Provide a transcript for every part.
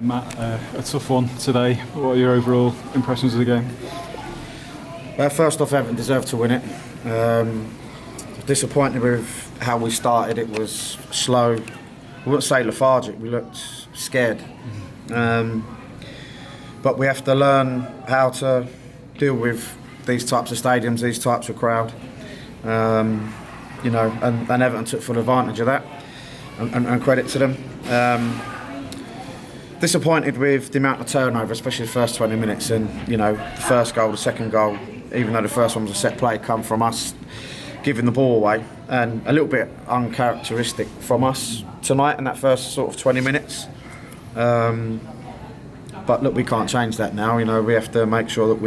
Matt, a tough one today. What are your overall impressions of the game? First off, Everton deserved to win it. Disappointed with how we started. It was slow. We wouldn't say lethargic. We looked scared. But we have to learn how to deal with these types of stadiums, these types of crowd. And Everton took full advantage of that. And credit to them. Disappointed with the amount of turnover, especially the first 20 minutes. And the first goal, the second goal, even though the first one was a set play, come from us giving the ball away, and a little bit uncharacteristic from us tonight in that first sort of 20 minutes. But look, we can't change that now. We have to make sure that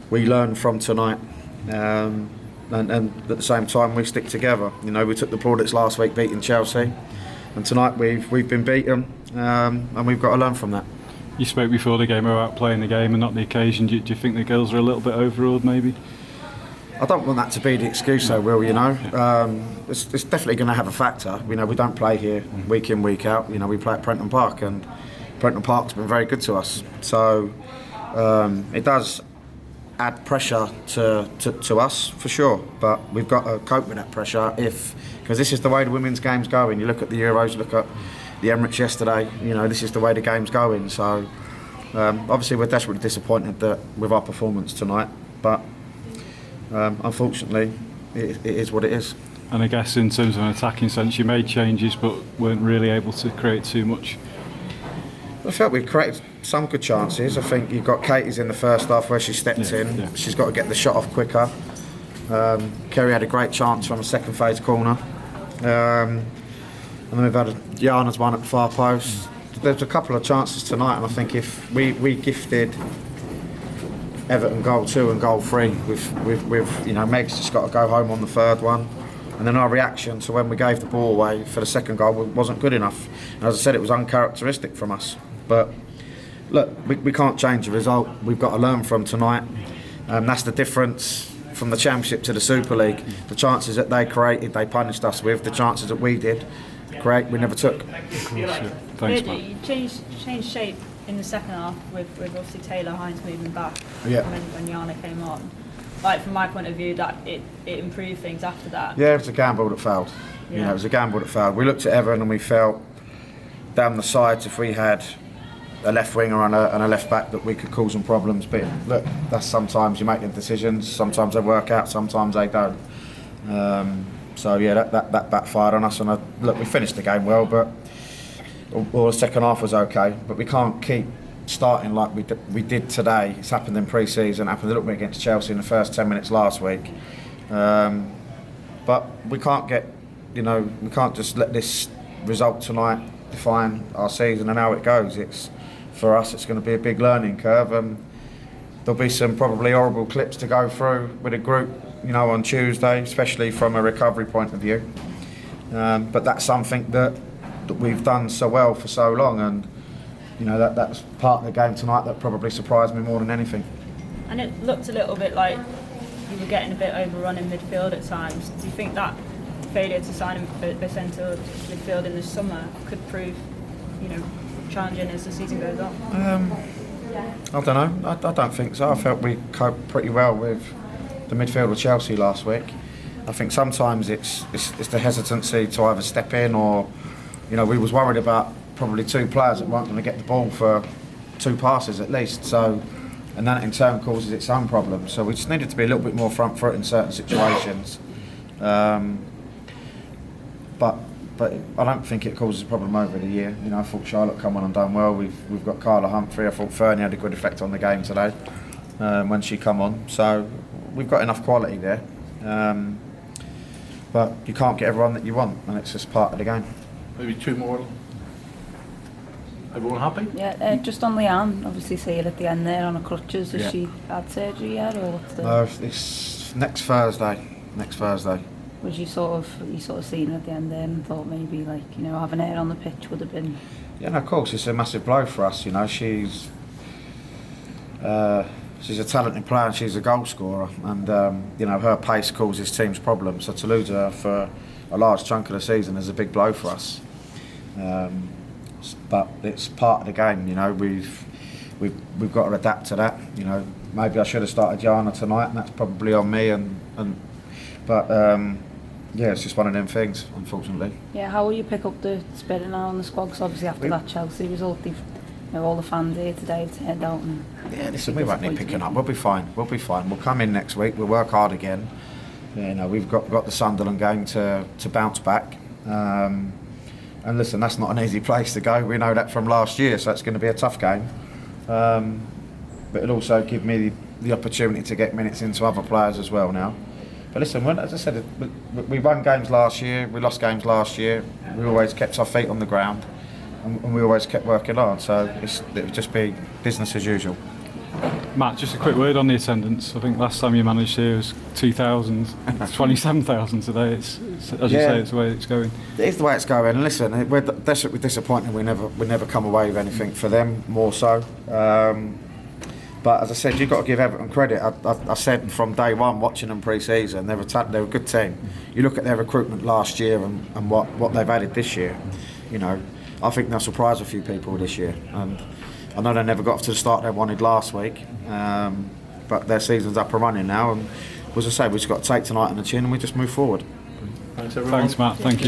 we learn from tonight, and at the same time we stick together. We took the plaudits last week beating Chelsea, and tonight we've been beaten, and we've got to learn from that. You spoke before the game about playing the game and not the occasion. Do you think the girls are a little bit overawed, maybe? I don't want that to be the excuse, though, Will. It's definitely going to have a factor. We don't play here week in, week out. We play at Prenton Park, and Prenton Park's been very good to us. So it does add pressure to us, for sure. But we've got to cope with that pressure because this is the way the women's game's going. You look at the Euros, you look at the Emirates yesterday. This is the way the game's going. So obviously we're desperately disappointed with our performance tonight. But unfortunately, it is what it is. And I guess in terms of an attacking sense, you made changes but weren't really able to create too much. I felt we created some good chances. I think you've got Katie's in the first half where she stepped in. Yeah. She's got to get the shot off quicker. Kerry had a great chance from a second phase corner. And then we've had Jana's one at the far post. There's a couple of chances tonight, and I think if we gifted Everton goal 2 and goal 3 with Meg's just got to go home on the third one, and then our reaction to when we gave the ball away for the second goal wasn't good enough. And as I said, it was uncharacteristic from us. But look, we can't change the result. We've got to learn from tonight. That's the difference from the Championship to the Super League. The chances that they created, they punished us with. The chances that we did create, we never took. Thanks, Matt. You changed shape in the second half with obviously Taylor Hines moving back. Yeah. When Jana came on. Like, from my point of view, that it improved things after that. Yeah, it was a gamble that failed. Yeah. It was a gamble that failed. We looked at Everton and we felt down the sides, if we had a left winger and a left back, that we could cause some problems. But look, that's sometimes you make them decisions. Sometimes they work out, sometimes they don't. So yeah, that backfired on us. And look, we finished the game well, but the second half was okay. But we can't keep starting like we did today. It's happened in pre-season, happened a little bit against Chelsea in the first 10 minutes last week. But we can't we can't just let this result tonight define our season and how it goes. For us, it's going to be a big learning curve. There'll be some probably horrible clips to go through with a group, on Tuesday, especially from a recovery point of view. But that's something that we've done so well for so long, and that's part of the game tonight that probably surprised me more than anything. And it looked a little bit like you were getting a bit overrun in midfield at times. Do you think that failure to sign a centre midfield in the summer could prove, challenging as the season goes on? I don't know. I don't think so. I felt we coped pretty well with the midfield of Chelsea last week. I think sometimes it's the hesitancy to either step in or, we was worried about probably 2 players that weren't going to get the ball for 2 passes at least. So, and that in turn causes its own problems. So we just needed to be a little bit more front foot in certain situations. But I don't think it causes a problem over the year. I thought Charlotte come on and done well. We've got Carla Humphrey. I thought Fernie had a good effect on the game today when she come on. So we've got enough quality there. But you can't get everyone that you want, and it's just part of the game. Maybe 2 more. Everyone happy? Yeah, just on Leanne, obviously seeing at the end there on her crutches. Has she had surgery yet, or what's the? No, it's next Thursday. Was you sort of seen her at the end there and thought maybe having her on the pitch would have been? Yeah, no, of course it's a massive blow for us. She's a talented player and she's a goal scorer, and her pace causes teams problems. So to lose her for a large chunk of the season is a big blow for us. but it's part of the game. You know, we've got to adapt to that. You know, maybe I should have started Jana tonight, and that's probably on me. But yeah, it's just one of them things, unfortunately. Yeah, how will you pick up the spirit now on the squad? 'Cause obviously after that Chelsea result, they've, all the fans here today turned out. And yeah, listen, we won't need picking up. We'll be fine. We'll come in next week. We'll work hard again. You know, we've got the Sunderland game to bounce back. And listen, that's not an easy place to go. We know that from last year, so it's going to be a tough game. But it'll also give me the opportunity to get minutes into other players as well now. But listen, as I said, we won games last year, we lost games last year. We always kept our feet on the ground, and we always kept working hard. So it would just be business as usual. Matt, just a quick word on the attendance. I think last time you managed here was 2,000. It's 27,000 today. It's as you say, it's the way it's going. It is the way it's going. And listen, we're disappointed we never come away with anything for them, more so. But as I said, you've got to give Everton credit. I said from day one, watching them pre-season, they're a good team. You look at their recruitment last year and what they've added this year. You know, I think they'll surprise a few people this year. And I know they never got off to the start they wanted last week, but their season's up and running now. And as I say, we've just got to take tonight on the chin and we just move forward. Thanks, Matt. Thank you.